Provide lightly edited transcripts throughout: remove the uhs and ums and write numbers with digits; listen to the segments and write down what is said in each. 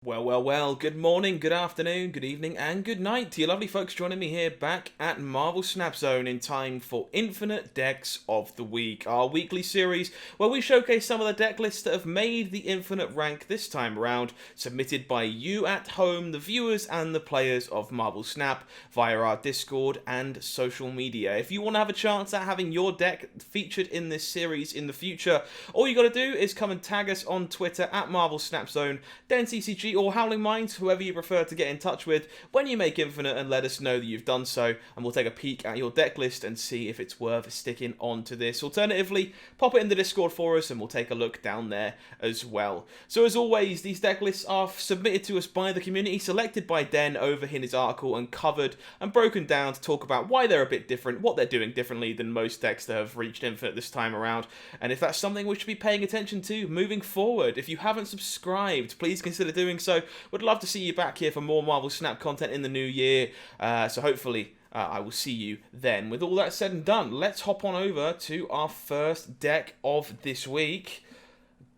Well, good morning, good afternoon, good evening, and good night to you lovely folks joining me here back at Marvel Snap Zone in time for Infinite Decks of the Week, our weekly series where we showcase some of the deck lists that have made the Infinite rank this time around, submitted by you at home, the viewers and the players of Marvel Snap via our Discord and social media. If you want to have a chance at having your deck featured in this series in the future, all you got to do is come and tag us on Twitter at Marvel Snap Zone, then CCG or HowlingMines, whoever you prefer to get in touch with when you make Infinite, and let us know that you've done so, and we'll take a peek at your deck list and see if it's worth sticking onto this. Alternatively, pop it in the Discord for us and we'll take a look down there as well. So as always, these deck lists are submitted to us by the community, selected by Den over in his article, and covered and broken down to talk about why they're a bit different, what they're doing differently than most decks that have reached Infinite this time around, and if that's something we should be paying attention to moving forward. If you haven't subscribed, please consider doing so. Would love to see you back here for more Marvel Snap content in the new year, so hopefully I will see you then. With all that said and done, let's hop on over to our first deck of this week.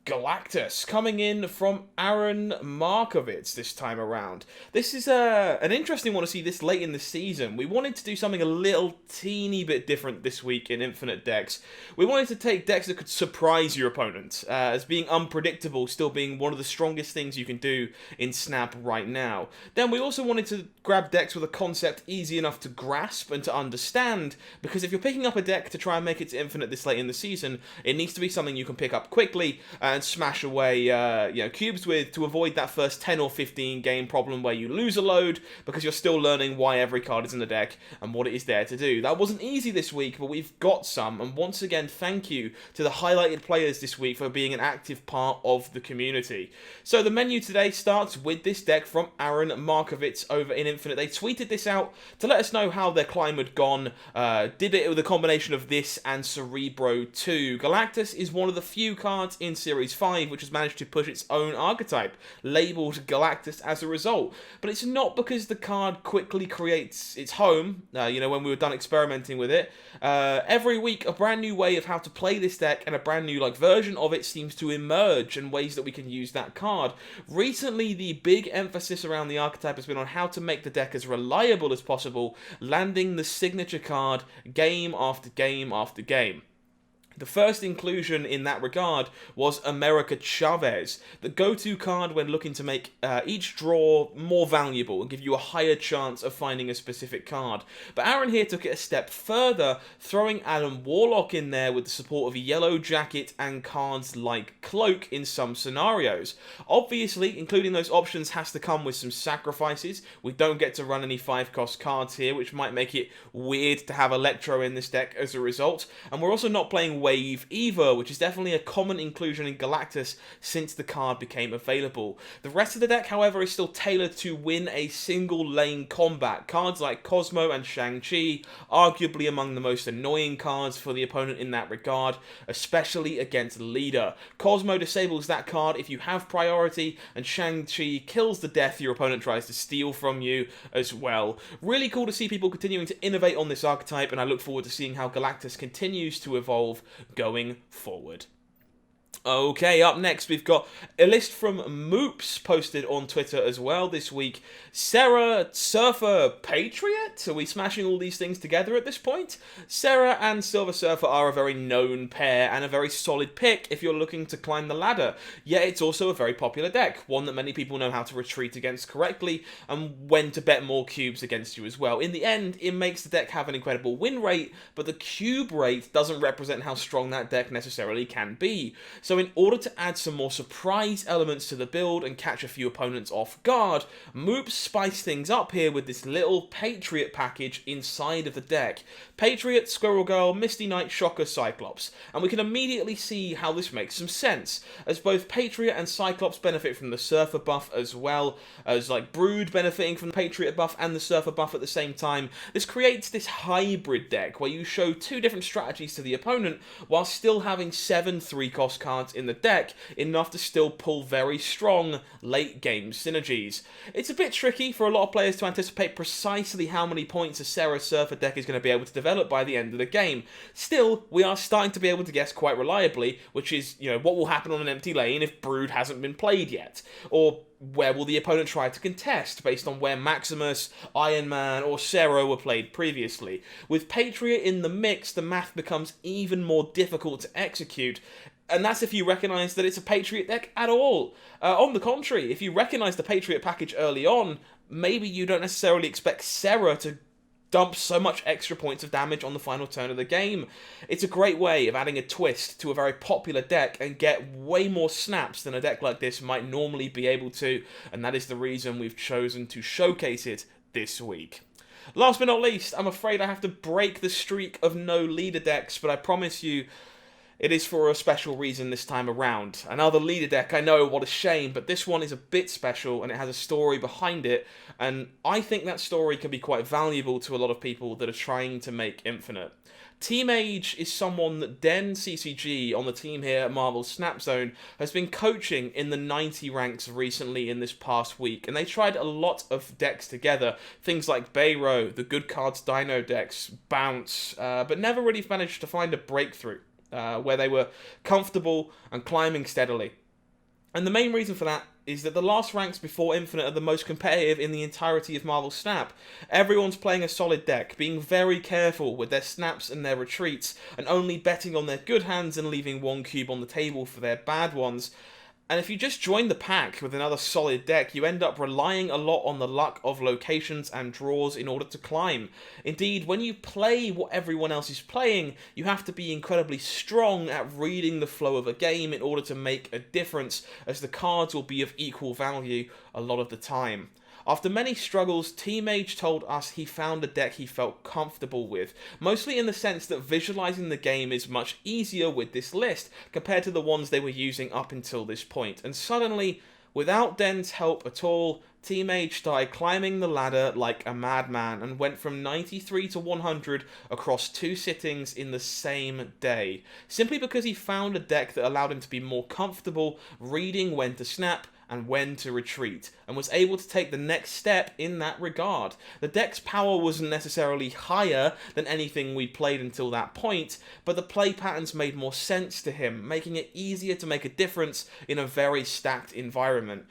Galactus, coming in from Aaron Markowitz this time around. This is an interesting one to see this late in the season. We wanted to do something a little teeny bit different this week in Infinite decks. We wanted to take decks that could surprise your opponent, as being unpredictable still being one of the strongest things you can do in Snap right now. Then we also wanted to grab decks with a concept easy enough to grasp and to understand, because if you're picking up a deck to try and make it to Infinite this late in the season, it needs to be something you can pick up quickly and smash away cubes with, to avoid that first 10 or 15 game problem where you lose a load because you're still learning why every card is in the deck and what it is there to do. That wasn't easy this week, but we've got some, and once again thank you to the highlighted players this week for being an active part of the community. So the menu today starts with this deck from Aaron Markowitz over in Infinite. They tweeted this out to let us know how their climb had gone, did it with a combination of this and Cerebro 2. Galactus is one of the few cards in Series 5 which has managed to push its own archetype, labelled Galactus as a result. But it's not because the card quickly creates its home, when we were done experimenting with it. Every week a brand new way of how to play this deck and a brand new version of it seems to emerge, and ways that we can use that card. Recently the big emphasis around the archetype has been on how to make the deck as reliable as possible, landing the signature card game after game after game. The first inclusion in that regard was America Chavez, the go-to card when looking to make each draw more valuable and give you a higher chance of finding a specific card. But Aaron here took it a step further, throwing Adam Warlock in there with the support of a Yellow Jacket and cards like Cloak in some scenarios. Obviously, including those options has to come with some sacrifices. We don't get to run any 5-cost cards here, which might make it weird to have Electro in this deck as a result. And we're also not playing Wave either, which is definitely a common inclusion in Galactus since the card became available. The rest of the deck, however, is still tailored to win a single lane combat. Cards like Cosmo and Shang-Chi, arguably among the most annoying cards for the opponent in that regard, especially against Leader. Cosmo disables that card if you have priority, and Shang-Chi kills the death your opponent tries to steal from you as well. Really cool to see people continuing to innovate on this archetype, and I look forward to seeing how Galactus continues to evolve going forward. Okay, up next we've got a list from Moops posted on Twitter as well this week. Sera, Surfer, Patriot? Are we smashing all these things together at this point? Sera and Silver Surfer are a very known pair and a very solid pick if you're looking to climb the ladder. Yet it's also a very popular deck, one that many people know how to retreat against correctly and when to bet more cubes against you as well. In the end, it makes the deck have an incredible win rate, but the cube rate doesn't represent how strong that deck necessarily can be. So in order to add some more surprise elements to the build and catch a few opponents off guard, Moops spice things up here with this little Patriot package inside of the deck. Patriot, Squirrel Girl, Misty Knight, Shocker, Cyclops. And we can immediately see how this makes some sense, as both Patriot and Cyclops benefit from the Surfer buff, as well as Brood benefiting from the Patriot buff and the Surfer buff at the same time. This creates this hybrid deck where you show two different strategies to the opponent while still having 7 3-cost cards cards in the deck enough to still pull very strong late game synergies. It's a bit tricky for a lot of players to anticipate precisely how many points a Sera Surfer deck is going to be able to develop by the end of the game. Still, we are starting to be able to guess quite reliably, which is, what will happen on an empty lane if Brood hasn't been played yet, or where will the opponent try to contest based on where Maximus, Iron Man, or Sera were played previously. With Patriot in the mix, the math becomes even more difficult to execute, and that's if you recognise that it's a Patriot deck at all. On the contrary, if you recognise the Patriot package early on, maybe you don't necessarily expect Sera to dump so much extra points of damage on the final turn of the game. It's a great way of adding a twist to a very popular deck and get way more snaps than a deck like this might normally be able to, and that is the reason we've chosen to showcase it this week. Last but not least, I'm afraid I have to break the streak of no leader decks, but I promise you, it is for a special reason this time around. Another leader deck, I know, what a shame, but this one is a bit special and it has a story behind it, and I think that story can be quite valuable to a lot of people that are trying to make Infinite. TMage is someone that Den CCG on the team here at Marvel Snap Zone has been coaching in the 90 ranks recently in this past week, and they tried a lot of decks together, things like Bayro, the Good Cards Dino decks, Bounce, but never really managed to find a breakthrough. Where they were comfortable and climbing steadily. And the main reason for that is that the last ranks before Infinite are the most competitive in the entirety of Marvel Snap. Everyone's playing a solid deck, being very careful with their snaps and their retreats, and only betting on their good hands and leaving one cube on the table for their bad ones. And if you just join the pack with another solid deck, you end up relying a lot on the luck of locations and draws in order to climb. Indeed, when you play what everyone else is playing, you have to be incredibly strong at reading the flow of a game in order to make a difference, as the cards will be of equal value a lot of the time. After many struggles, TMage told us he found a deck he felt comfortable with, mostly in the sense that visualizing the game is much easier with this list compared to the ones they were using up until this point. And suddenly, without Den's help at all, TMage started climbing the ladder like a madman and went from 93 to 100 across 2 sittings in the same day, simply because he found a deck that allowed him to be more comfortable reading when to snap and when to retreat, and was able to take the next step in that regard. The deck's power wasn't necessarily higher than anything we'd played until that point, but the play patterns made more sense to him, making it easier to make a difference in a very stacked environment.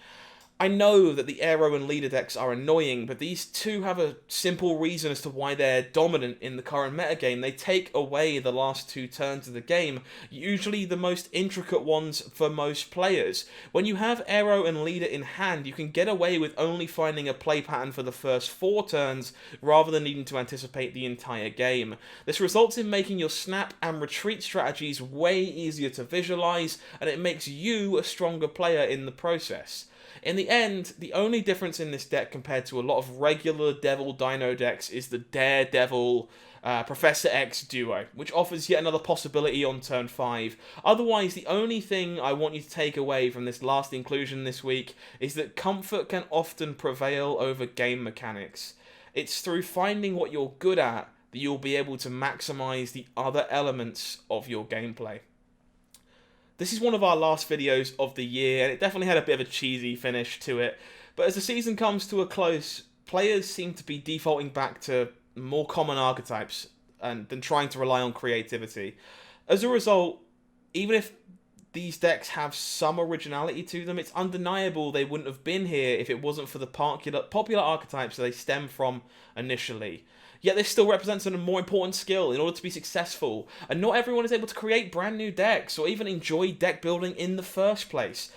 I know that the Aero and Leader decks are annoying, but these two have a simple reason as to why they're dominant in the current metagame. They take away the last 2 turns of the game, usually the most intricate ones for most players. When you have Aero and Leader in hand, you can get away with only finding a play pattern for the first 4 turns, rather than needing to anticipate the entire game. This results in making your snap and retreat strategies way easier to visualize, and it makes you a stronger player in the process. In the end, the only difference in this deck compared to a lot of regular Devil Dino decks is the Daredevil Professor X duo, which offers yet another possibility on turn 5. Otherwise, the only thing I want you to take away from this last inclusion this week is that comfort can often prevail over game mechanics. It's through finding what you're good at that you'll be able to maximize the other elements of your gameplay. This is one of our last videos of the year, and it definitely had a bit of a cheesy finish to it. But as the season comes to a close, players seem to be defaulting back to more common archetypes than trying to rely on creativity. As a result, even if these decks have some originality to them, it's undeniable they wouldn't have been here if it wasn't for the popular archetypes that they stem from initially. Yet this still represents a more important skill in order to be successful, and not everyone is able to create brand new decks or even enjoy deck building in the first place.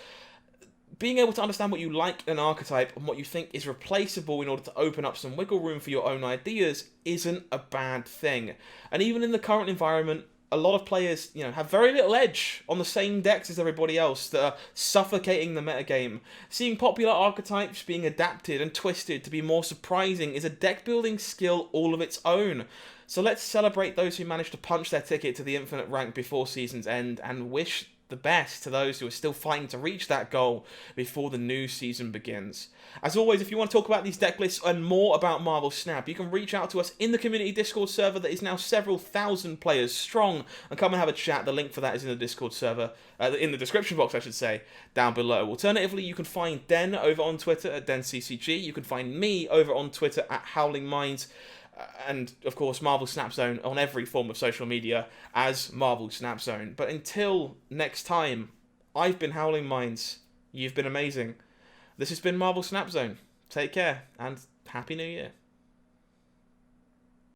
Being able to understand what you like in an archetype and what you think is replaceable in order to open up some wiggle room for your own ideas isn't a bad thing. And even in the current environment, a lot of players, have very little edge on the same decks as everybody else that are suffocating the metagame. Seeing popular archetypes being adapted and twisted to be more surprising is a deck building skill all of its own. So let's celebrate those who managed to punch their ticket to the Infinite rank before season's end and wish the best to those who are still fighting to reach that goal before the new season begins. As always, if you want to talk about these deck lists and more about Marvel Snap, you can reach out to us in the community Discord server that is now several thousand players strong, and come and have a chat. The link for that is in the Discord server, in the description box, I should say, down below. Alternatively, you can find Den over on Twitter at DenCCG. You can find me over on Twitter at HowlingMines. And, of course, Marvel Snap Zone on every form of social media as Marvel Snap Zone. But until next time, I've been HowlingMines. You've been amazing. This has been Marvel Snap Zone. Take care, and Happy New Year.